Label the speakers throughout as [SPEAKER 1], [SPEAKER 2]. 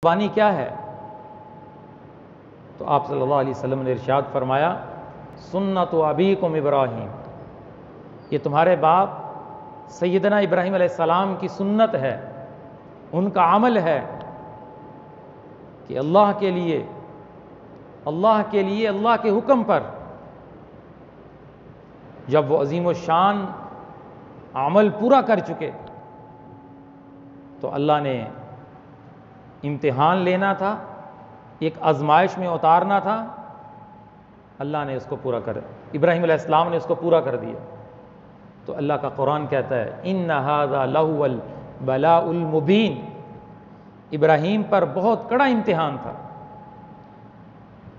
[SPEAKER 1] قربانی کیا ہے؟ تو آپ صلی اللہ علیہ وسلم نے ارشاد فرمایا، سنت ابیکم ابراہیم، یہ تمہارے باپ سیدنا ابراہیم علیہ السلام کی سنت ہے، ان کا عمل ہے کہ اللہ کے لیے اللہ کے حکم پر جب وہ عظیم الشان عمل پورا کر چکے تو اللہ نے امتحان لینا تھا، ایک آزمائش میں اتارنا تھا، اللہ نے اس کو پورا کر ابراہیم علیہ السلام نے اس کو پورا کر دیا۔ تو اللہ کا قرآن کہتا ہے ان ھذا لہو البلاء المبین، ابراہیم پر بہت کڑا امتحان تھا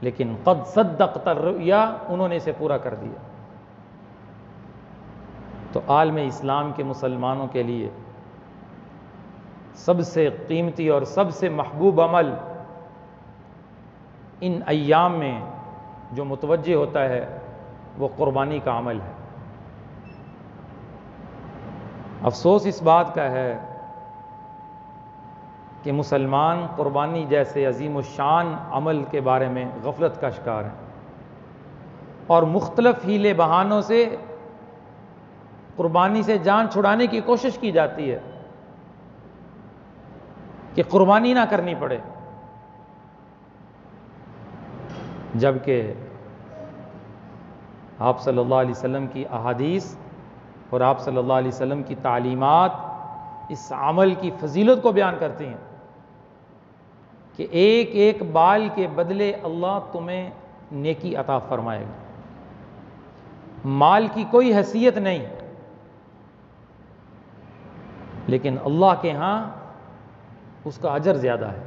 [SPEAKER 1] لیکن قد صدقت الرؤیا، انہوں نے اسے پورا کر دیا۔ تو عالم اسلام کے مسلمانوں کے لیے سب سے قیمتی اور سب سے محبوب عمل ان ایام میں جو متوجہ ہوتا ہے وہ قربانی کا عمل ہے۔ افسوس اس بات کا ہے کہ مسلمان قربانی جیسے عظیم الشان عمل کے بارے میں غفلت کا شکار ہیں اور مختلف ہیلے بہانوں سے قربانی سے جان چھڑانے کی کوشش کی جاتی ہے کہ قربانی نہ کرنی پڑے، جبکہ آپ صلی اللہ علیہ وسلم کی احادیث اور آپ صلی اللہ علیہ وسلم کی تعلیمات اس عمل کی فضیلت کو بیان کرتی ہیں کہ ایک ایک بال کے بدلے اللہ تمہیں نیکی عطا فرمائے گا۔ مال کی کوئی حیثیت نہیں، لیکن اللہ کے ہاں اس کا اجر زیادہ ہے۔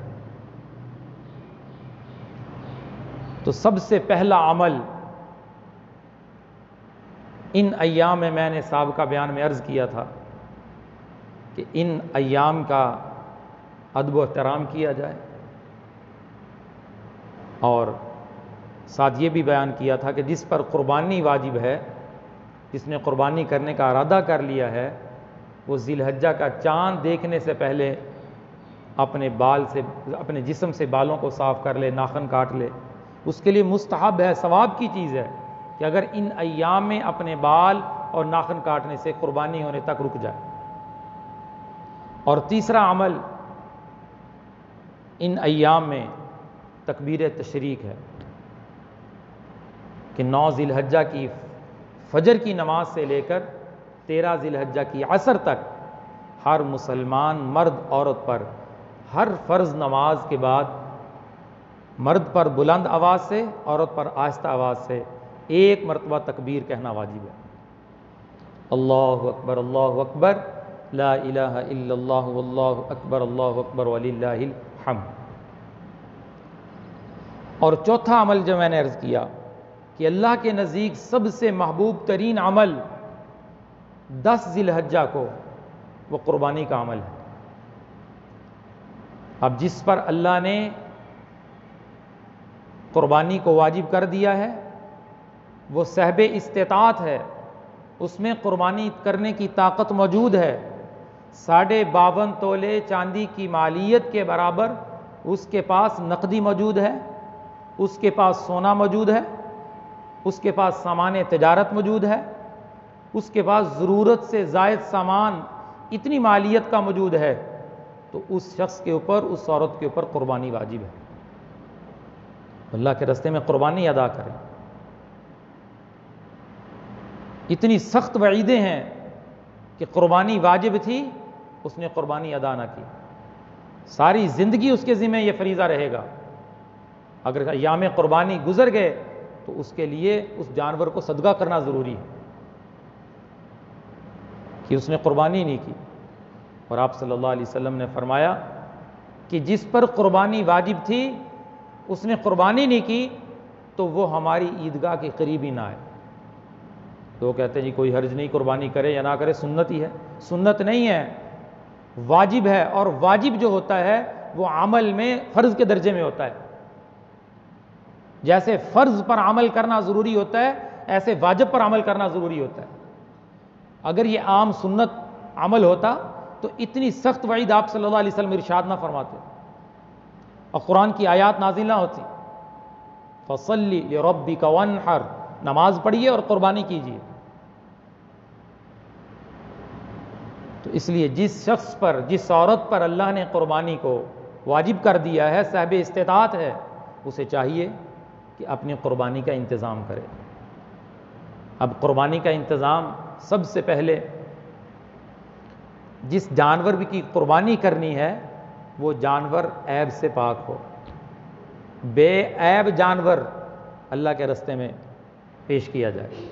[SPEAKER 1] تو سب سے پہلا عمل ان ایام میں نے سابقہ بیان میں عرض کیا تھا کہ ان ایام کا ادب و احترام کیا جائے، اور ساتھ یہ بھی بیان کیا تھا کہ جس پر قربانی واجب ہے، جس نے قربانی کرنے کا ارادہ کر لیا ہے، وہ ذی الحجہ کا چاند دیکھنے سے پہلے اپنے جسم سے بالوں کو صاف کر لے، ناخن کاٹ لے۔ اس کے لیے مستحب ہے، ثواب کی چیز ہے کہ اگر ان ایام میں اپنے بال اور ناخن کاٹنے سے قربانی ہونے تک رک جائے۔ اور تیسرا عمل ان ایام میں تکبیر تشریق ہے کہ 9 ذی الحجہ کی فجر کی نماز سے لے کر 13 ذی الحجہ کی عصر تک ہر مسلمان مرد عورت پر ہر فرض نماز کے بعد مرد پر بلند آواز سے، عورت پر آہستہ آواز سے ایک مرتبہ تکبیر کہنا واجب ہے۔ اللہ اکبر لا الہ الا اللہ واللہ اکبر وللہ الحمد۔ اور چوتھا عمل جو میں نے عرض کیا کہ اللہ کے نزدیک سب سے محبوب ترین عمل 10 ذی الحجہ کو وہ قربانی کا عمل ہے۔ اب جس پر اللہ نے قربانی کو واجب کر دیا ہے وہ صاحب استطاعت ہے، اس میں قربانی کرنے کی طاقت موجود ہے۔ 52.5 تولے چاندی کی مالیت کے برابر اس کے پاس نقدی موجود ہے، اس کے پاس سونا موجود ہے، اس کے پاس سامان تجارت موجود ہے، اس کے پاس ضرورت سے زائد سامان اتنی مالیت کا موجود ہے، تو اس شخص کے اوپر، اس عورت کے اوپر قربانی واجب ہے، اللہ کے راستے میں قربانی ادا کرے۔ اتنی سخت وعیدیں ہیں کہ قربانی واجب تھی، اس نے قربانی ادا نہ کی، ساری زندگی اس کے ذمہ یہ فریضہ رہے گا۔ اگر ایام قربانی گزر گئے تو اس کے لیے اس جانور کو صدقہ کرنا ضروری ہے کہ اس نے قربانی نہیں کی۔ اور آپ صلی اللہ علیہ وسلم نے فرمایا کہ جس پر قربانی واجب تھی اس نے قربانی نہیں کی تو وہ ہماری عیدگاہ کے قریب ہی نہ آئے۔ تو وہ کہتے ہیں جی کوئی حرج نہیں، قربانی کرے یا نہ کرے، سنت ہی ہے۔ سنت نہیں ہے، واجب ہے، اور واجب جو ہوتا ہے وہ عمل میں فرض کے درجے میں ہوتا ہے۔ جیسے فرض پر عمل کرنا ضروری ہوتا ہے ایسے واجب پر عمل کرنا ضروری ہوتا ہے۔ اگر یہ عام سنت عمل ہوتا تو اتنی سخت وعید آپ صلی اللہ علیہ وسلم ارشاد نہ فرماتے۔ اور قرآن کی آیات نازل نہ ہوتی، فصلی لربک وانحر، نماز پڑھیے اور قربانی کیجیے۔ تو اس لیے جس شخص پر، جس عورت پر اللہ نے قربانی کو واجب کر دیا ہے، صاحب استطاعت ہے، اسے چاہیے کہ اپنی قربانی کا انتظام کرے۔ اب قربانی کا انتظام سب سے پہلے جس جانور کی قربانی کرنی ہے وہ جانور عیب سے پاک ہو، بے عیب جانور اللہ کے راستے میں پیش کیا جائے،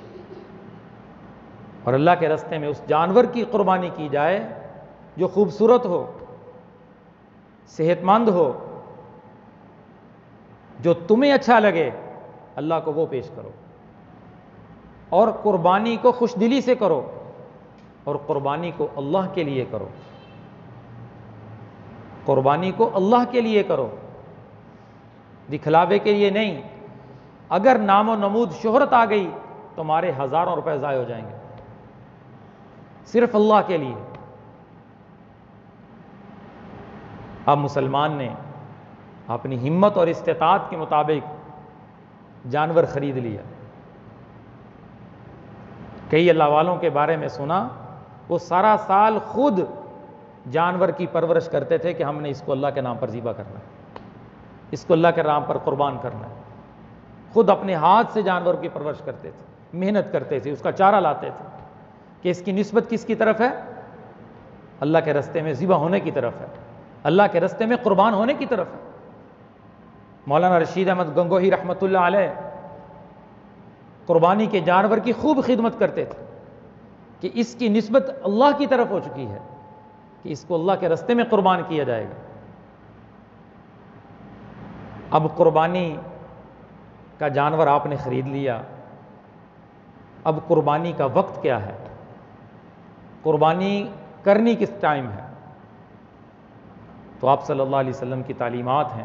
[SPEAKER 1] اور اللہ کے راستے میں اس جانور کی قربانی کی جائے جو خوبصورت ہو، صحت مند ہو، جو تمہیں اچھا لگے، اللہ کو وہ پیش کرو، اور قربانی کو خوش دلی سے کرو، اور قربانی کو اللہ کے لیے کرو، قربانی کو اللہ کے لیے کرو، دکھلاوے کے لیے نہیں۔ اگر نام و نمود شہرت آ گئی تمہارے ہزاروں روپے ضائع ہو جائیں گے، صرف اللہ کے لیے۔ اب مسلمان نے اپنی ہمت اور استطاعت کے مطابق جانور خرید لیا۔ کئی اللہ والوں کے بارے میں سنا، وہ سارا سال خود جانور کی پرورش کرتے تھے کہ ہم نے اس کو اللہ کے نام پر ذبح کرنا ہے، اس کو اللہ کے نام پر قربان کرنا ہے۔ خود اپنے ہاتھ سے جانور کی پرورش کرتے تھے، محنت کرتے تھے، اس کا چارہ لاتے تھے کہ اس کی نسبت کس کی طرف ہے؟ اللہ کے راستے میں ذبح ہونے کی طرف ہے، اللہ کے راستے میں قربان ہونے کی طرف ہے۔ مولانا رشید احمد گنگوہی رحمۃ اللہ علیہ قربانی کے جانور کی خوب خدمت کرتے تھے کہ اس کی نسبت اللہ کی طرف ہو چکی ہے کہ اس کو اللہ کے راستے میں قربان کیا جائے گا۔ اب قربانی کا جانور آپ نے خرید لیا، اب قربانی کا وقت کیا ہے؟ قربانی کرنی کس ٹائم ہے؟ تو آپ صلی اللہ علیہ وسلم کی تعلیمات ہیں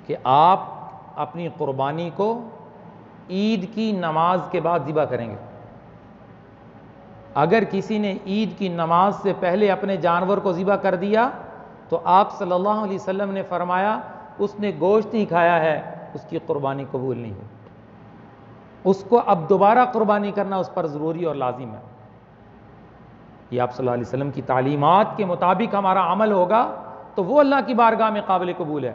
[SPEAKER 1] کہ آپ اپنی قربانی کو عید کی نماز کے بعد ذبح کریں گے۔ اگر کسی نے عید کی نماز سے پہلے اپنے جانور کو ذبح کر دیا تو آپ صلی اللہ علیہ وسلم نے فرمایا اس نے گوشت ہی کھایا ہے، اس کی قربانی قبول نہیں ہو، اس کو اب دوبارہ قربانی کرنا اس پر ضروری اور لازم ہے۔ یہ آپ صلی اللہ علیہ وسلم کی تعلیمات کے مطابق ہمارا عمل ہوگا تو وہ اللہ کی بارگاہ میں قابل قبول ہے۔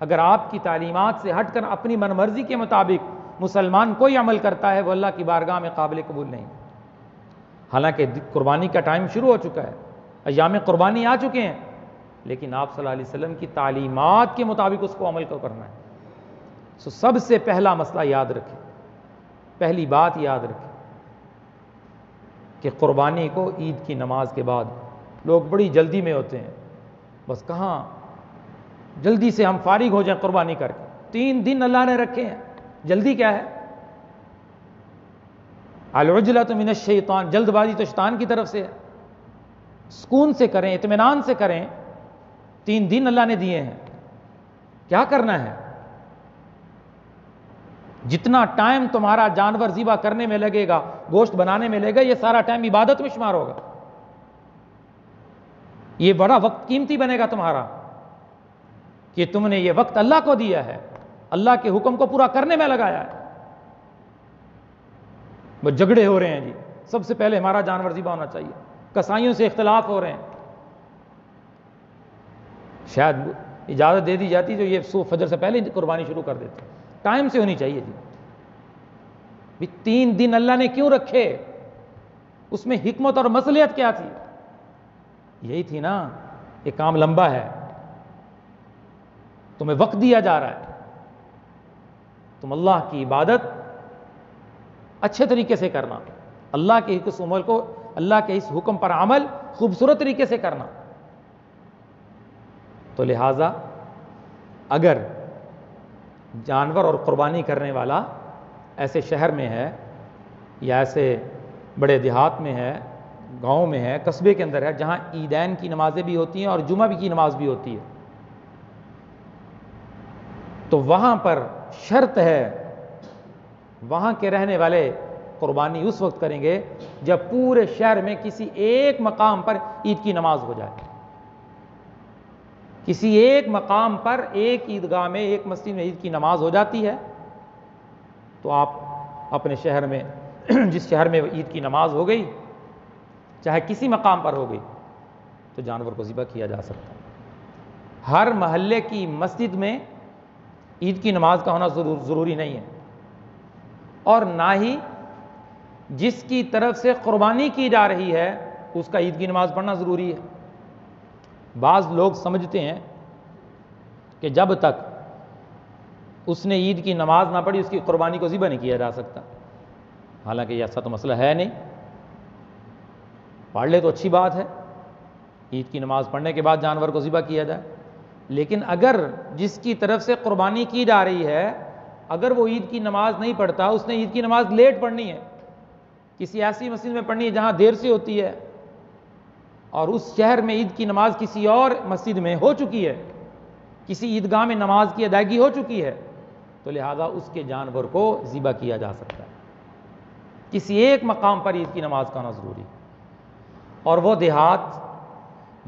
[SPEAKER 1] اگر آپ کی تعلیمات سے ہٹ کر اپنی من مرضی کے مطابق مسلمان کوئی عمل کرتا ہے وہ اللہ کی بارگاہ میں قابل قبول نہیں۔ حالانکہ قربانی کا ٹائم شروع ہو چکا ہے، ایام قربانی آ چکے ہیں، لیکن آپ صلی اللہ علیہ وسلم کی تعلیمات کے مطابق اس کو عمل کو کرنا ہے۔ سب سے پہلا مسئلہ یاد رکھیں، پہلی بات یاد رکھیں کہ قربانی کو عید کی نماز کے بعد، لوگ بڑی جلدی میں ہوتے ہیں، بس کہاں جلدی سے ہم فارغ ہو جائیں قربانی کر کے، 3 دن اللہ نے رکھے ہیں، جلدی کیا ہے؟ العجلۃ من الشیطان، جلد بازی تو شیطان کی طرف سے ہے۔ سکون سے کریں، اطمینان سے کریں، 3 دن اللہ نے دیے ہیں، کیا کرنا ہے؟ جتنا ٹائم تمہارا جانور ذبح کرنے میں لگے گا، گوشت بنانے میں لگے گا، یہ سارا ٹائم عبادت میں شمار ہوگا۔ یہ بڑا وقت قیمتی بنے گا تمہارا کہ تم نے یہ وقت اللہ کو دیا ہے، اللہ کے حکم کو پورا کرنے میں لگایا ہے۔ وہ جھگڑے ہو رہے ہیں جی، سب سے پہلے ہمارا جانور ذبح ہونا چاہیے، کسائیوں سے اختلاف ہو رہے ہیں، شاید اجازت دے دی جاتی تو یہ صبح فجر سے پہلے قربانی شروع کر دیتے، ٹائم سے ہونی چاہیے جی۔ بھی 3 دن اللہ نے کیوں رکھے؟ اس میں حکمت اور مصلحت کیا تھی؟ یہی تھی نا، یہ کام لمبا ہے، تمہیں وقت دیا جا رہا ہے، تم اللہ کی عبادت اچھے طریقے سے کرنا، اللہ کے اس عمل کو، اللہ کے اس حکم پر عمل خوبصورت طریقے سے کرنا۔ تو لہٰذا اگر جانور اور قربانی کرنے والا ایسے شہر میں ہے یا ایسے بڑے دیہات میں ہے، گاؤں میں ہے، قصبے کے اندر ہے، جہاں عیدین کی نمازیں بھی ہوتی ہیں اور جمعہ کی نماز بھی ہوتی ہے، تو وہاں پر شرط ہے، وہاں کے رہنے والے قربانی اس وقت کریں گے جب پورے شہر میں کسی ایک مقام پر عید کی نماز ہو جائے، کسی ایک مقام پر ایک عیدگاہ میں ایک مسجد میں عید کی نماز ہو جاتی ہے تو آپ اپنے شہر میں جس شہر میں عید کی نماز ہو گئی چاہے کسی مقام پر ہو گئی تو جانور کو ذبح کیا جا سکتا ہے۔ ہر محلے کی مسجد میں عید کی نماز کا ہونا ضروری نہیں ہے، اور نہ ہی جس کی طرف سے قربانی کی جا رہی ہے اس کا عید کی نماز پڑھنا ضروری ہے۔ بعض لوگ سمجھتے ہیں کہ جب تک اس نے عید کی نماز نہ پڑھی اس کی قربانی کو ذبح نہیں کیا جا سکتا، حالانکہ یہ ایسا تو مسئلہ ہے نہیں، پڑھ لے تو اچھی بات ہے، عید کی نماز پڑھنے کے بعد جانور کو ذبح کیا جائے، لیکن اگر جس کی طرف سے قربانی کی جا رہی ہے اگر وہ عید کی نماز نہیں پڑھتا، اس نے عید کی نماز لیٹ پڑھنی ہے، کسی ایسی مسجد میں پڑھنی ہے جہاں دیر سے ہوتی ہے، اور اس شہر میں عید کی نماز کسی اور مسجد میں ہو چکی ہے، کسی عیدگاہ میں نماز کی ادائیگی ہو چکی ہے، تو لہذا اس کے جانور کو ذبح کیا جا سکتا ہے۔ کسی ایک مقام پر عید کی نماز کا ہونا ضروری ہے، اور وہ دیہات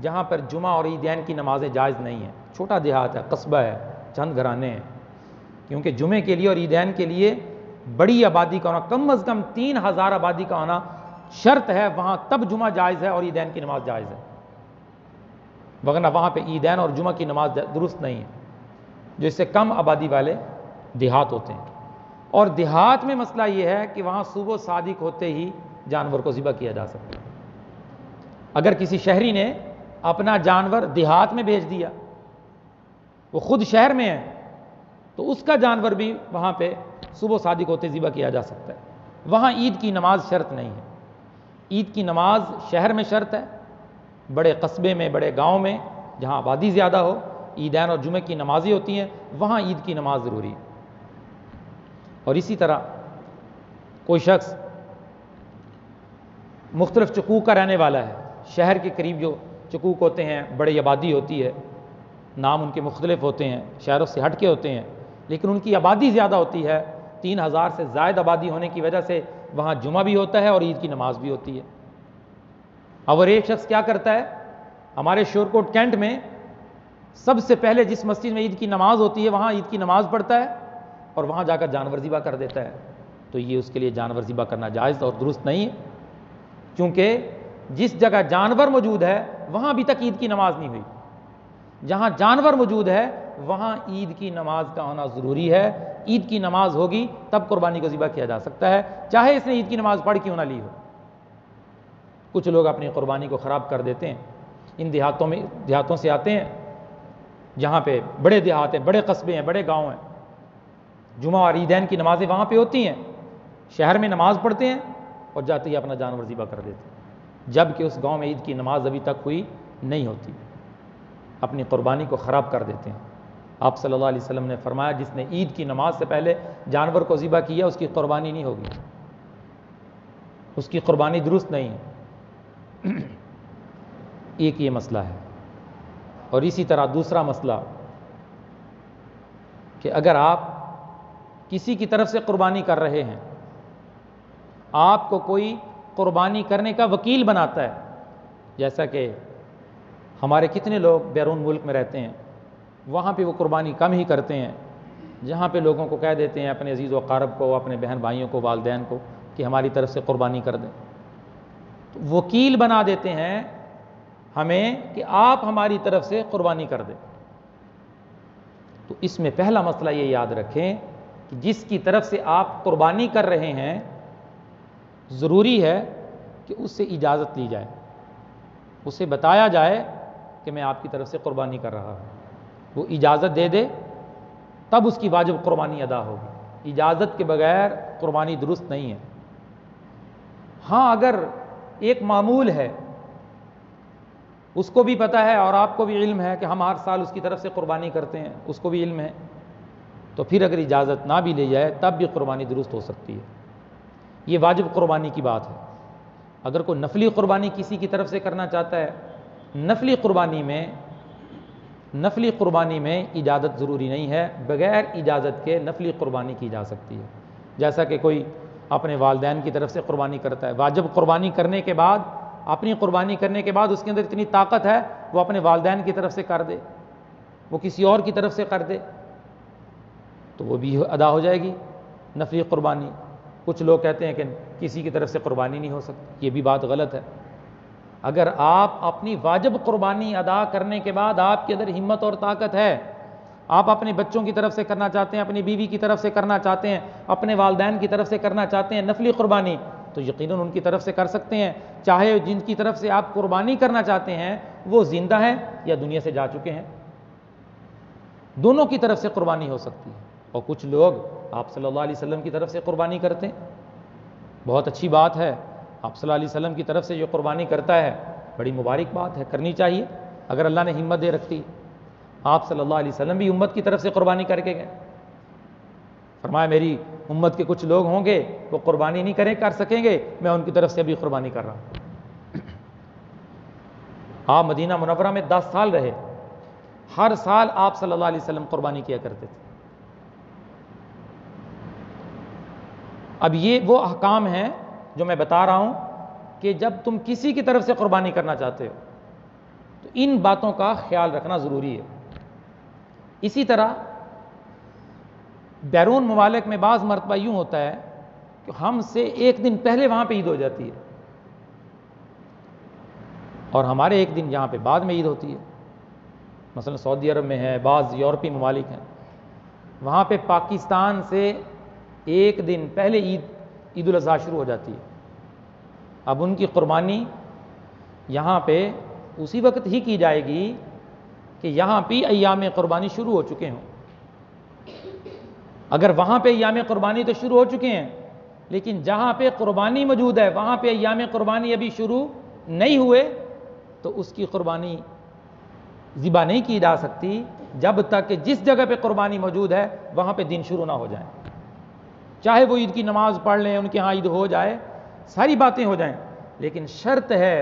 [SPEAKER 1] جہاں پر جمعہ اور عیدین کی نمازیں جائز نہیں ہیں، چھوٹا دیہات ہے، قصبہ ہے، چند گھرانے ہیں، کیونکہ جمعے کے لیے اور عیدین کے لیے بڑی آبادی کا ہونا، کم از کم 3000 آبادی کا ہونا شرط ہے، وہاں تب جمعہ جائز ہے اور عیدین کی نماز جائز ہے، وگرنہ وہاں پہ عیدین اور جمعہ کی نماز درست نہیں ہے، جو اس سے کم آبادی والے دیہات ہوتے ہیں۔ اور دیہات میں مسئلہ یہ ہے کہ وہاں صبح صادق ہوتے ہی جانور کو ذبح کیا جا سکتا ہے۔ اگر کسی شہری نے اپنا جانور دیہات میں بھیج دیا، وہ خود شہر میں ہے، تو اس کا جانور بھی وہاں پہ صبح صادق ہوتے ذبح کیا جا سکتا ہے، وہاں عید کی نماز شرط نہیں ہے۔ عید کی نماز شہر میں شرط ہے، بڑے قصبے میں، بڑے گاؤں میں جہاں آبادی زیادہ ہو، عیدین اور جمعے کی نمازیں ہوتی ہیں، وہاں عید کی نماز ضروری ہے۔ اور اسی طرح کوئی شخص مختلف چکوک کا رہنے والا ہے، شہر کے قریب جو چکوک ہوتے ہیں، بڑی آبادی ہوتی ہے، نام ان کے مختلف ہوتے ہیں، شہروں سے ہٹ کے ہوتے ہیں، لیکن ان کی آبادی زیادہ ہوتی ہے، 3000 سے زائد آبادی ہونے کی وجہ سے وہاں جمعہ بھی ہوتا ہے اور عید کی نماز بھی ہوتی ہے۔ اور ایک شخص کیا کرتا ہے، ہمارے شورکوٹ کینٹ میں سب سے پہلے جس مسجد میں عید کی نماز ہوتی ہے وہاں عید کی نماز پڑھتا ہے اور وہاں جا کر جانور ذبح کر دیتا ہے، تو یہ اس کے لیے جانور ذبح کرنا جائز اور درست نہیں ہے، کیونکہ جس جگہ جانور موجود ہے وہاں ابھی تک عید کی نماز نہیں ہوئی، جہاں جانور موجود ہے وہاں عید کی نماز کا ہونا ضروری ہے۔ عید کی نماز ہوگی تب قربانی کو ذبح کیا جا سکتا ہے، چاہے اس نے عید کی نماز پڑھ کیوں نہ لی ہو۔ کچھ لوگ اپنی قربانی کو خراب کر دیتے ہیں، ان دیہاتوں سے آتے ہیں جہاں پہ بڑے دیہات ہیں، بڑے قصبے ہیں، بڑے گاؤں ہیں، جمعہ اور عیدین کی نمازیں وہاں پہ ہوتی ہیں، شہر میں نماز پڑھتے ہیں اور جاتے ہی اپنا جانور ذبح کر دیتے ہیں، جبکہ اس گاؤں میں عید کی نماز ابھی تک ہوئی نہیں ہوتی، اپنی قربانی کو خراب کر دیتے ہیں۔ آپ صلی اللہ علیہ وسلم نے فرمایا جس نے عید کی نماز سے پہلے جانور کو ذبح کیا اس کی قربانی نہیں ہوگی، اس کی قربانی درست نہیں ہے۔ ایک یہ مسئلہ ہے، اور اسی طرح دوسرا مسئلہ کہ اگر آپ کسی کی طرف سے قربانی کر رہے ہیں، آپ کو کوئی قربانی کرنے کا وکیل بناتا ہے، جیسا کہ ہمارے کتنے لوگ بیرون ملک میں رہتے ہیں، وہاں پہ وہ قربانی کم ہی کرتے ہیں، جہاں پہ لوگوں کو کہہ دیتے ہیں اپنے عزیز و اقارب کو، اپنے بہن بھائیوں کو، والدین کو کہ ہماری طرف سے قربانی کر دیں، تو وکیل بنا دیتے ہیں ہمیں کہ آپ ہماری طرف سے قربانی کر دیں۔ تو اس میں پہلا مسئلہ یہ یاد رکھیں کہ جس کی طرف سے آپ قربانی کر رہے ہیں ضروری ہے کہ اس سے اجازت لی جائے، اسے بتایا جائے کہ میں آپ کی طرف سے قربانی کر رہا ہوں، وہ اجازت دے دے تب اس کی واجب قربانی ادا ہوگی، اجازت کے بغیر قربانی درست نہیں ہے۔ ہاں اگر ایک معمول ہے، اس کو بھی پتہ ہے اور آپ کو بھی علم ہے کہ ہم ہر سال اس کی طرف سے قربانی کرتے ہیں، اس کو بھی علم ہے، تو پھر اگر اجازت نہ بھی لی جائے تب بھی قربانی درست ہو سکتی ہے۔ یہ واجب قربانی کی بات ہے۔ اگر کوئی نفلی قربانی کسی کی طرف سے کرنا چاہتا ہے، نفلی قربانی میں اجازت ضروری نہیں ہے، بغیر اجازت کے نفلی قربانی کی جا سکتی ہے۔ جیسا کہ کوئی اپنے والدین کی طرف سے قربانی کرتا ہے، واجب قربانی کرنے کے بعد، اپنی قربانی کرنے کے بعد اس کے اندر اتنی طاقت ہے وہ اپنے والدین کی طرف سے کر دے، وہ کسی اور کی طرف سے کر دے تو وہ بھی ادا ہو جائے گی نفلی قربانی۔ کچھ لوگ کہتے ہیں کہ کسی کی طرف سے قربانی نہیں ہو سکتی، یہ بھی بات غلط ہے۔ اگر آپ اپنی واجب قربانی ادا کرنے کے بعد آپ کے اندر ہمت اور طاقت ہے، آپ اپنے بچوں کی طرف سے کرنا چاہتے ہیں، اپنی بیوی کی طرف سے کرنا چاہتے ہیں، اپنے والدین کی طرف سے کرنا چاہتے ہیں نفلی قربانی، تو یقیناً ان کی طرف سے کر سکتے ہیں، چاہے جن کی طرف سے آپ قربانی کرنا چاہتے ہیں وہ زندہ ہیں یا دنیا سے جا چکے ہیں، دونوں کی طرف سے قربانی ہو سکتی ہے۔ اور کچھ لوگ آپ صلی اللہ علیہ وسلم کی طرف سے قربانی کرتے ہیں، بہت اچھی بات ہے، آپ صلی اللہ علیہ وسلم کی طرف سے جو قربانی کرتا ہے بڑی مبارک بات ہے، کرنی چاہیے اگر اللہ نے ہمت دے رکھتی۔ آپ صلی اللہ علیہ وسلم بھی امت کی طرف سے قربانی کر کے گئے، فرمایا میری امت کے کچھ لوگ ہوں گے وہ قربانی نہیں کر سکیں گے، میں ان کی طرف سے بھی قربانی کر رہا ہوں۔ آپ مدینہ منورہ میں 10 سال رہے، ہر سال آپ صلی اللہ علیہ وسلم قربانی کیا کرتے تھے۔ اب یہ وہ احکام ہیں جو میں بتا رہا ہوں کہ جب تم کسی کی طرف سے قربانی کرنا چاہتے ہو تو ان باتوں کا خیال رکھنا ضروری ہے۔ اسی طرح بیرون ممالک میں بعض مرتبہ یوں ہوتا ہے کہ ہم سے ایک دن پہلے وہاں پہ عید ہو جاتی ہے اور ہمارے ایک دن یہاں پہ بعد میں عید ہوتی ہے۔ مثلا سعودی عرب میں ہے، بعض یورپی ممالک ہیں، وہاں پہ پاکستان سے ایک دن پہلے عید الاضحیٰ شروع ہو جاتی ہے۔ اب ان کی قربانی یہاں پہ اسی وقت ہی کی جائے گی کہ یہاں پہ ایام قربانی شروع ہو چکے ہوں۔ اگر وہاں پہ ایام قربانی تو شروع ہو چکے ہیں لیکن جہاں پہ قربانی موجود ہے وہاں پہ ایام قربانی ابھی شروع نہیں ہوئے تو اس کی قربانی ذبح نہیں کی جا سکتی جب تک کہ جس جگہ پہ قربانی موجود ہے وہاں پہ دن شروع نہ ہو جائیں، چاہے وہ عید کی نماز پڑھ لیں، ان کے ہاں عید ہو جائے، ساری باتیں ہو جائیں، لیکن شرط ہے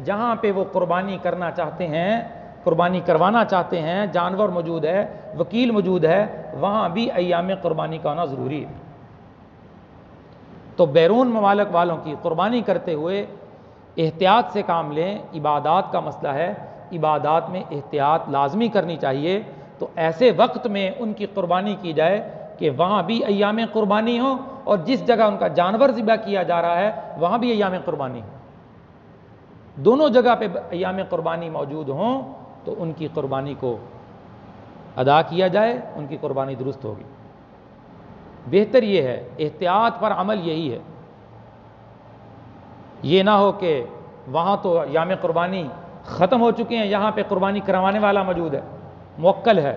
[SPEAKER 1] جہاں پہ وہ قربانی کرنا چاہتے ہیں، قربانی کروانا چاہتے ہیں، جانور موجود ہے، وکیل موجود ہے، وہاں بھی ایام قربانی کا ہونا ضروری ہے۔ تو بیرون ممالک والوں کی قربانی کرتے ہوئے احتیاط سے کام لیں۔ عبادات کا مسئلہ ہے، عبادات میں احتیاط لازمی کرنی چاہیے، تو ایسے وقت میں ان کی قربانی کی جائے کہ وہاں بھی ایام قربانی ہو اور جس جگہ ان کا جانور ذبح کیا جا رہا ہے وہاں بھی ایام قربانی ہو، دونوں جگہ پہ ایام قربانی موجود ہوں تو ان کی قربانی کو ادا کیا جائے، ان کی قربانی درست ہوگی۔ بہتر یہ ہے، احتیاط پر عمل یہی ہے، یہ نہ ہو کہ وہاں تو ایام قربانی ختم ہو چکے ہیں، یہاں پہ قربانی کروانے والا موجود ہے، موکل ہے،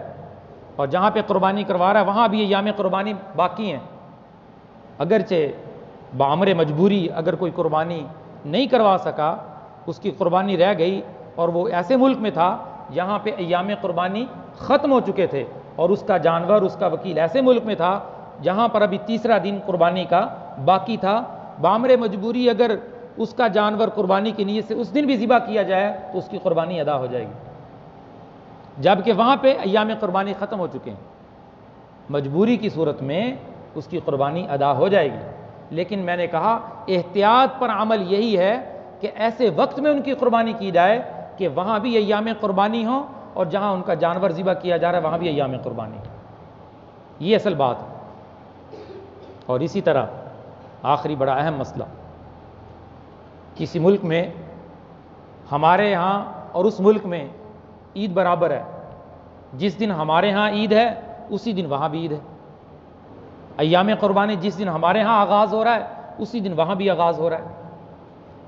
[SPEAKER 1] اور جہاں پہ قربانی کروا رہا ہے وہاں بھی ایام قربانی باقی ہیں، اگرچہ بامر مجبوری اگر کوئی قربانی نہیں کروا سکا، اس کی قربانی رہ گئی اور وہ ایسے ملک میں تھا یہاں پہ ایام قربانی ختم ہو چکے تھے اور اس کا جانور، اس کا وکیل ایسے ملک میں تھا جہاں پر ابھی تیسرا دن قربانی کا باقی تھا، بامر مجبوری اگر اس کا جانور قربانی کی نیت سے اس دن بھی ذبح کیا جائے تو اس کی قربانی ادا ہو جائے گی، جبکہ وہاں پہ ایام قربانی ختم ہو چکے ہیں۔ مجبوری کی صورت میں اس کی قربانی ادا ہو جائے گی، لیکن میں نے کہا احتیاط پر عمل یہی ہے کہ ایسے وقت میں ان کی قربانی کی جائے کہ وہاں بھی ایام قربانی ہوں اور جہاں ان کا جانور ذبح کیا جا رہا ہے وہاں بھی ایام قربانی ہو، یہ اصل بات ہے۔ اور اسی طرح آخری بڑا اہم مسئلہ، کسی ملک میں ہمارے ہاں اور اس ملک میں عید برابر ہے، جس دن ہمارے ہاں عید ہے اسی دن وہاں بھی عید ہے، ایام قربانی جس دن ہمارے ہاں آغاز ہو رہا ہے اسی دن وہاں بھی آغاز ہو رہا ہے،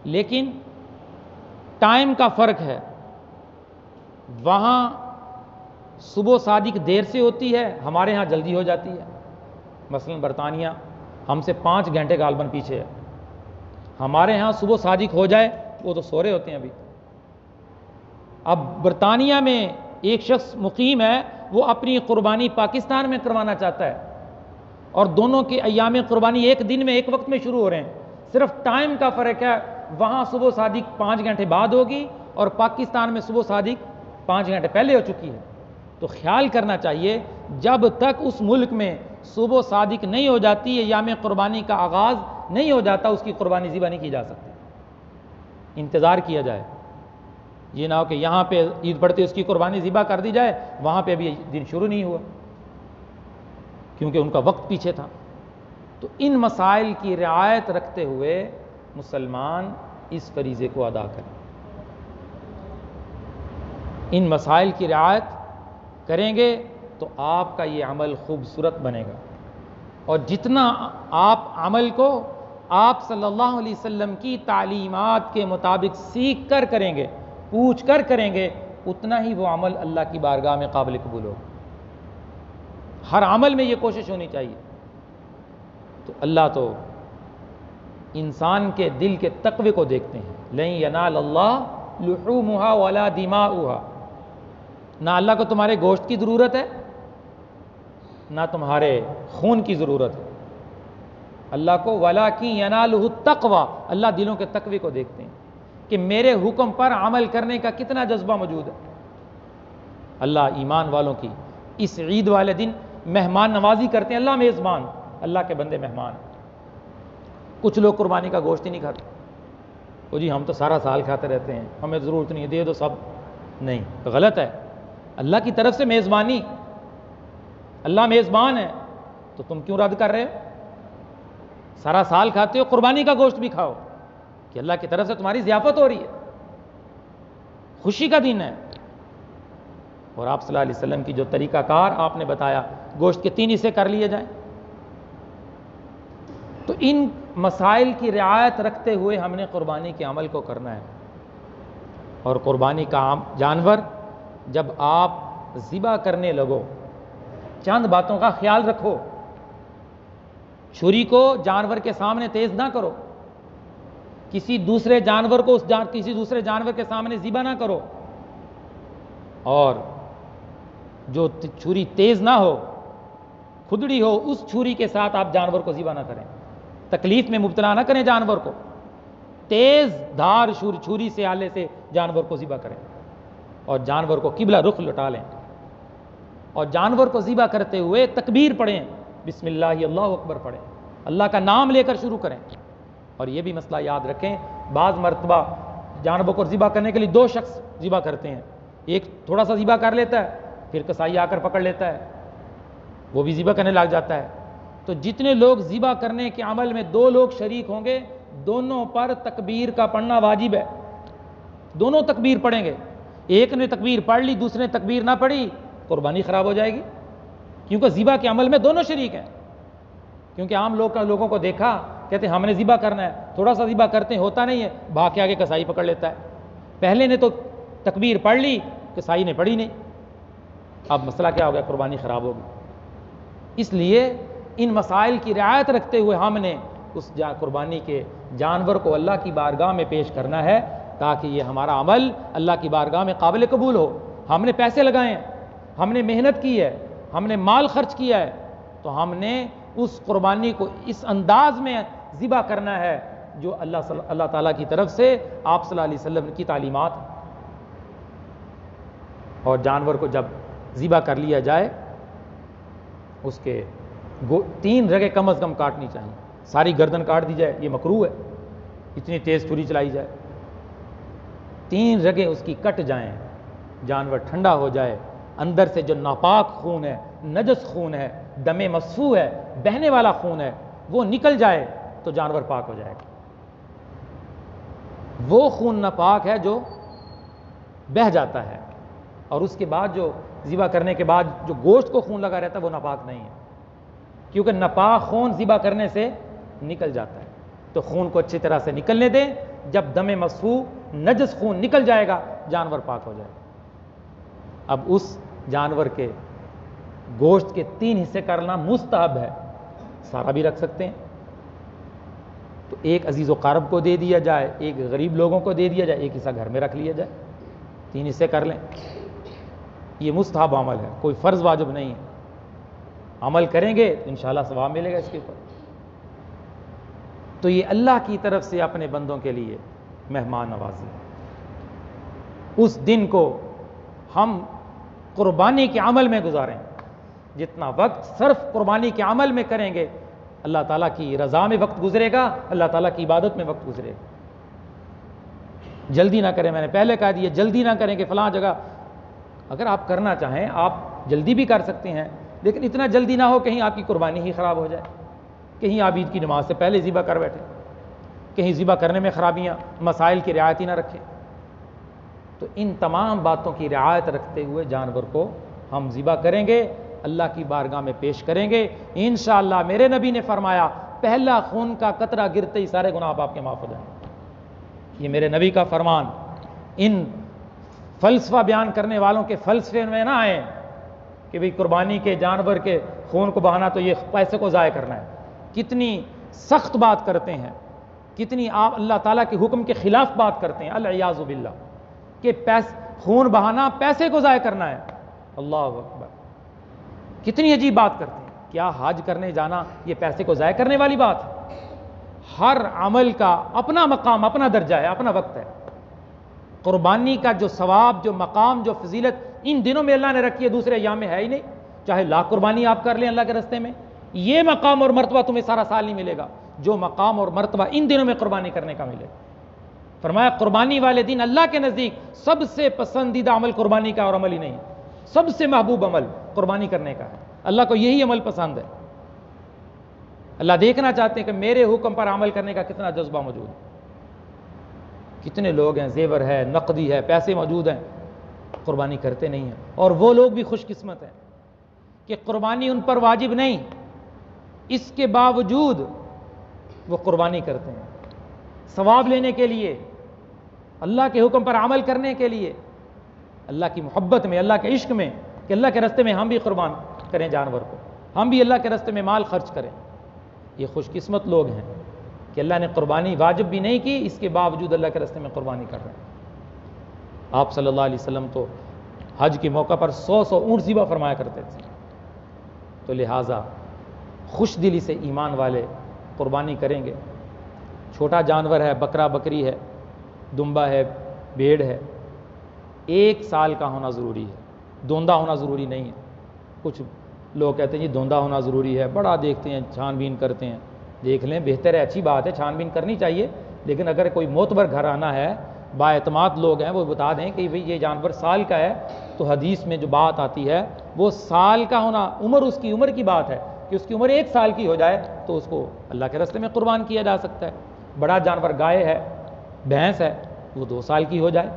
[SPEAKER 1] لیکن ٹائم کا فرق ہے، وہاں صبح صادق دیر سے ہوتی ہے، ہمارے ہاں جلدی ہو جاتی ہے۔ مثلا برطانیہ ہم سے 5 گھنٹے غالباً پیچھے ہے، ہمارے ہاں صبح صادق ہو جائے وہ تو سو رہے ہوتے ہیں ابھی۔ اب برطانیہ میں ایک شخص مقیم ہے، وہ اپنی قربانی پاکستان میں کروانا چاہتا ہے اور دونوں کے ایام قربانی ایک دن میں ایک وقت میں شروع ہو رہے ہیں، صرف ٹائم کا فرق ہے، وہاں صبح صادق 5 گھنٹے بعد ہوگی اور پاکستان میں صبح صادق 5 گھنٹے پہلے ہو چکی ہے۔ تو خیال کرنا چاہیے جب تک اس ملک میں صبح صادق نہیں ہو جاتی، ایام قربانی کا آغاز نہیں ہو جاتا، اس کی قربانی ذبح نہیں کی جا سکتی، انتظار کیا جائے۔ یہ نہ ہو کہ یہاں پہ عید پڑتی اس کی قربانی ذبح کر دی جائے، وہاں پہ ابھی دن شروع نہیں ہوا کیونکہ ان کا وقت پیچھے تھا۔ تو ان مسائل کی رعایت رکھتے ہوئے مسلمان اس فریضے کو ادا کریں، ان مسائل کی رعایت کریں گے تو آپ کا یہ عمل خوبصورت بنے گا، اور جتنا آپ عمل کو آپ صلی اللہ علیہ وسلم کی تعلیمات کے مطابق سیکھ کر کریں گے، پوچھ کر کریں گے، اتنا ہی وہ عمل اللہ کی بارگاہ میں قابل قبول ہوگا۔ ہر عمل میں یہ کوشش ہونی چاہیے۔ تو اللہ تو انسان کے دل کے تقوی کو دیکھتے ہیں، لن ینال اللہ لحومها ولا دماؤها، نہ اللہ کو تمہارے گوشت کی ضرورت ہے نہ تمہارے خون کی ضرورت ہے، اللہ کو وَلَٰكِن يَنَالُهُ التَّقْوَىٰ، اللہ دلوں کے تقوی کو دیکھتے ہیں کہ میرے حکم پر عمل کرنے کا کتنا جذبہ موجود ہے۔ اللہ ایمان والوں کی اس عید والے دن مہمان نوازی کرتے ہیں، اللہ میزبان، اللہ کے بندے مہمان۔ کچھ لوگ قربانی کا گوشت ہی نہیں کھاتے، وہ جی ہم تو سارا سال کھاتے رہتے ہیں، ہمیں ضرورت نہیں ہے، دے دو سب، نہیں، غلط ہے۔ اللہ کی طرف سے میزبانی، اللہ میزبان ہے، تو تم کیوں رد کر رہے ہو؟ سارا سال کھاتے ہو، قربانی کا گوشت بھی کھاؤ کہ اللہ کی طرف سے تمہاری ضیافت ہو رہی ہے، خوشی کا دن ہے۔ اور آپ صلی اللہ علیہ وسلم کی جو طریقہ کار آپ نے بتایا، گوشت کے 3 حصے کر لیے جائیں۔ تو ان مسائل کی رعایت رکھتے ہوئے ہم نے قربانی کے عمل کو کرنا ہے۔ اور قربانی کا جانور جب آپ ذبح کرنے لگو، چند باتوں کا خیال رکھو۔ چھری کو جانور کے سامنے تیز نہ کرو، کسی دوسرے جانور کو کسی دوسرے جانور کے سامنے ذبح نہ کرو، اور جو چھری تیز نہ ہو، کھدڑی ہو، اس چھری کے ساتھ آپ جانور کو ذبح نہ کریں، تکلیف میں مبتلا نہ کریں جانور کو، تیز دھار چھری سے آلے سے جانور کو ذبح کریں، اور جانور کو قبلہ رخ لٹا لیں، اور جانور کو ذبح کرتے ہوئے تکبیر پڑھیں، بسم اللہ اللہ اکبر پڑھیں، اللہ کا نام لے کر شروع کریں۔ اور یہ بھی مسئلہ یاد رکھیں، بعض مرتبہ جانور کو ذبح کرنے کے لیے 2 شخص ذبح کرتے ہیں، ایک تھوڑا سا ذبح کر لیتا ہے، پھر کسائی آ کر پکڑ لیتا ہے، وہ بھی ذبح کرنے لگ جاتا ہے۔ تو جتنے لوگ ذبح کرنے کے عمل میں 2 لوگ شریک ہوں گے، دونوں پر تکبیر کا پڑھنا واجب ہے، دونوں تکبیر پڑھیں گے۔ ایک نے تکبیر پڑھ لی، دوسرے نے تکبیر نہ پڑھی، قربانی خراب ہو جائے گی، کیونکہ ذبح کے عمل میں دونوں شریک ہیں۔ کیونکہ عام لوگوں کو دیکھا، کہتے ہیں ہم نے ذبح کرنا ہے، تھوڑا سا ذبح کرتے ہیں، ہوتا نہیں ہے، بھاگ کے آگے کسائی پکڑ لیتا ہے، پہلے نے تو تکبیر پڑھ لی، کسائی نے پڑھی نہیں، اب مسئلہ کیا ہو گیا؟ قربانی خراب ہوگی۔ اس لیے ان مسائل کی رعایت رکھتے ہوئے ہم نے اس قربانی کے جانور کو اللہ کی بارگاہ میں پیش کرنا ہے، تاکہ یہ ہمارا عمل اللہ کی بارگاہ میں قابل قبول ہو۔ ہم نے پیسے لگائے ہیں، ہم نے محنت کی ہے، ہم نے مال خرچ کیا ہے، تو ہم نے اس قربانی کو اس انداز میں ذبح کرنا ہے جو اللہ تعالیٰ کی طرف سے آپ صلی اللہ علیہ وسلم کی تعلیمات۔ اور جانور کو جب ذبح کر لیا جائے، اس کے 3 رگیں کم از کم کاٹنی چاہیے، ساری گردن کاٹ دی جائے یہ مکروہ ہے، اتنی تیز چھری چلائی جائے، 3 رگیں اس کی کٹ جائیں، جانور ٹھنڈا ہو جائے، اندر سے جو ناپاک خون ہے، نجس خون ہے، دم مسفوح ہے، بہنے والا خون ہے، وہ نکل جائے تو جانور پاک ہو جائے گا۔ وہ خون ناپاک ہے جو بہہ جاتا ہے، اور اس کے بعد جو ذبح کرنے کے بعد جو گوشت کو خون لگا رہتا ہے وہ ناپاک نہیں ہے، کیونکہ ناپاک خون ذبح کرنے سے نکل جاتا ہے۔ تو خون کو اچھی طرح سے نکلنے دیں، جب دم مسفوح نجس خون نکل جائے گا جانور پاک ہو جائے گا۔ اب اس جانور کے گوشت کے 3 حصے کرنا مستحب ہے، سارا بھی رکھ سکتے ہیں، تو ایک عزیز و قارب کو دے دیا جائے، ایک غریب لوگوں کو دے دیا جائے، ایک حصہ گھر میں رکھ لیا جائے، 3 حصے کر لیں۔ یہ مستحب عمل ہے، کوئی فرض واجب نہیں ہے، عمل کریں گے تو انشاءاللہ ثواب ملے گا اس کے اوپر۔ تو یہ اللہ کی طرف سے اپنے بندوں کے لیے مہمان نوازی۔ اس دن کو ہم قربانی کے عمل میں گزاریں، جتنا وقت صرف قربانی کے عمل میں کریں گے، اللہ تعالیٰ کی رضا میں وقت گزرے گا، اللہ تعالیٰ کی عبادت میں وقت گزرے گا۔ جلدی نہ کریں، میں نے پہلے کہا دیا جلدی نہ کریں کہ فلاں جگہ، اگر آپ کرنا چاہیں آپ جلدی بھی کر سکتے ہیں، لیکن اتنا جلدی نہ ہو کہیں آپ کی قربانی ہی خراب ہو جائے، کہیں آپ عید کی نماز سے پہلے ذبح کر بیٹھے، کہیں ذبح کرنے میں خرابیاں، مسائل کی رعایت ہی نہ رکھیں۔ تو ان تمام باتوں کی رعایت رکھتے ہوئے جانور کو ہم ذبح کریں گے، اللہ کی بارگاہ میں پیش کریں گے انشاءاللہ۔ میرے نبی نے فرمایا پہلا خون کا قطرہ گرتے ہی سارے گناہ آپ کے معاف ہو جائیں گے، یہ میرے نبی کا فرمان۔ ان فلسفہ بیان کرنے والوں کے فلسفے میں نہ آئیں کہ بھئی قربانی کے جانور کے خون کو بہانا تو یہ پیسے کو ضائع کرنا ہے۔ کتنی سخت بات کرتے ہیں، کتنی آپ اللہ تعالیٰ کے حکم کے خلاف بات کرتے ہیں، العیاذ باللہ، کہ خون بہانا پیسے کو ضائع کرنا ہے۔ اللہ اکبر، کتنی عجیب بات کرتے ہیں۔ کیا حج کرنے جانا یہ پیسے کو ضائع کرنے والی بات ہے؟ ہر عمل کا اپنا مقام، اپنا درجہ ہے، اپنا وقت ہے۔ قربانی کا جو ثواب، جو مقام، جو فضیلت ان دنوں میں اللہ نے رکھی ہے، دوسرے ایام میں ہے ہی نہیں۔ چاہے لاکھ قربانی آپ کر لیں اللہ کے راستے میں، یہ مقام اور مرتبہ تمہیں سارا سال نہیں ملے گا جو مقام اور مرتبہ ان دنوں میں قربانی کرنے کا ملے گا۔ فرمایا قربانی والے دن اللہ کے نزدیک سب سے پسندیدہ عمل قربانی کا اور عمل ہی نہیں ہے، سب سے محبوب عمل قربانی کرنے کا ہے، اللہ کو یہی عمل پسند ہے۔ اللہ دیکھنا چاہتے ہیں کہ میرے حکم پر عمل کرنے کا کتنا جذبہ موجود ہے۔ کتنے لوگ ہیں، زیور ہے، نقدی ہے، پیسے موجود ہیں، قربانی کرتے نہیں ہیں۔ اور وہ لوگ بھی خوش قسمت ہیں کہ قربانی ان پر واجب نہیں، اس کے باوجود وہ قربانی کرتے ہیں ثواب لینے کے لیے، اللہ کے حکم پر عمل کرنے کے لیے، اللہ کی محبت میں، اللہ کے عشق میں، کہ اللہ کے راستے میں ہم بھی قربان کریں جانور کو، ہم بھی اللہ کے راستے میں مال خرچ کریں۔ یہ خوش قسمت لوگ ہیں کہ اللہ نے قربانی واجب بھی نہیں کی، اس کے باوجود اللہ کے راستے میں قربانی کر رہے ہیں۔ آپ صلی اللہ علیہ وسلم تو حج کے موقع پر 100 اونٹ ذبح فرمایا کرتے تھے۔ تو لہٰذا خوش دلی سے ایمان والے قربانی کریں گے۔ چھوٹا جانور ہے، بکرا بکری ہے، دمبا ہے، بھیڑ ہے، 1 سال کا ہونا ضروری ہے، دوندا ہونا ضروری نہیں ہے۔ کچھ لوگ کہتے ہیں جی دوندا ہونا ضروری ہے، بڑا دیکھتے ہیں، چھان بین کرتے ہیں۔ دیکھ لیں، بہتر ہے، اچھی بات ہے، چھان بین کرنی چاہیے، لیکن اگر کوئی معتبر گھر آنا ہے، بااعتماد لوگ ہیں، وہ بتا دیں کہ بھئی یہ جانور سال کا ہے، تو حدیث میں جو بات آتی ہے وہ سال کا ہونا، عمر، اس کی عمر کی بات ہے کہ اس کی عمر 1 سال کی ہو جائے تو اس کو اللہ کے راستے میں قربان کیا جا سکتا ہے۔ بڑا جانور گائے ہے، بھینس ہے، وہ 2 سال کی ہو جائے،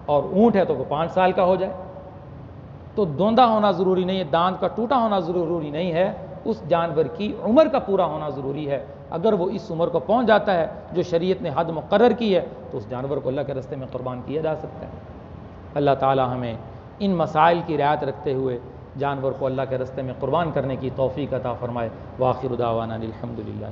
[SPEAKER 1] اور اونٹ ہے تو وہ 5 سال کا ہو جائے۔ تو دوندا ہونا ضروری نہیں ہے، دانت کا ٹوٹا ہونا ضروری نہیں ہے، اس جانور کی عمر کا پورا ہونا ضروری ہے۔ اگر وہ اس عمر کو پہنچ جاتا ہے جو شریعت نے حد مقرر کی ہے تو اس جانور کو اللہ کے راستے میں قربان کیا جا سکتا ہے۔ اللہ تعالی ہمیں ان مسائل کی رعایت رکھتے ہوئے جانور کو اللہ کے راستے میں قربان کرنے کی توفیق عطا فرمائے۔ وآخر دعوانا الحمدللہ۔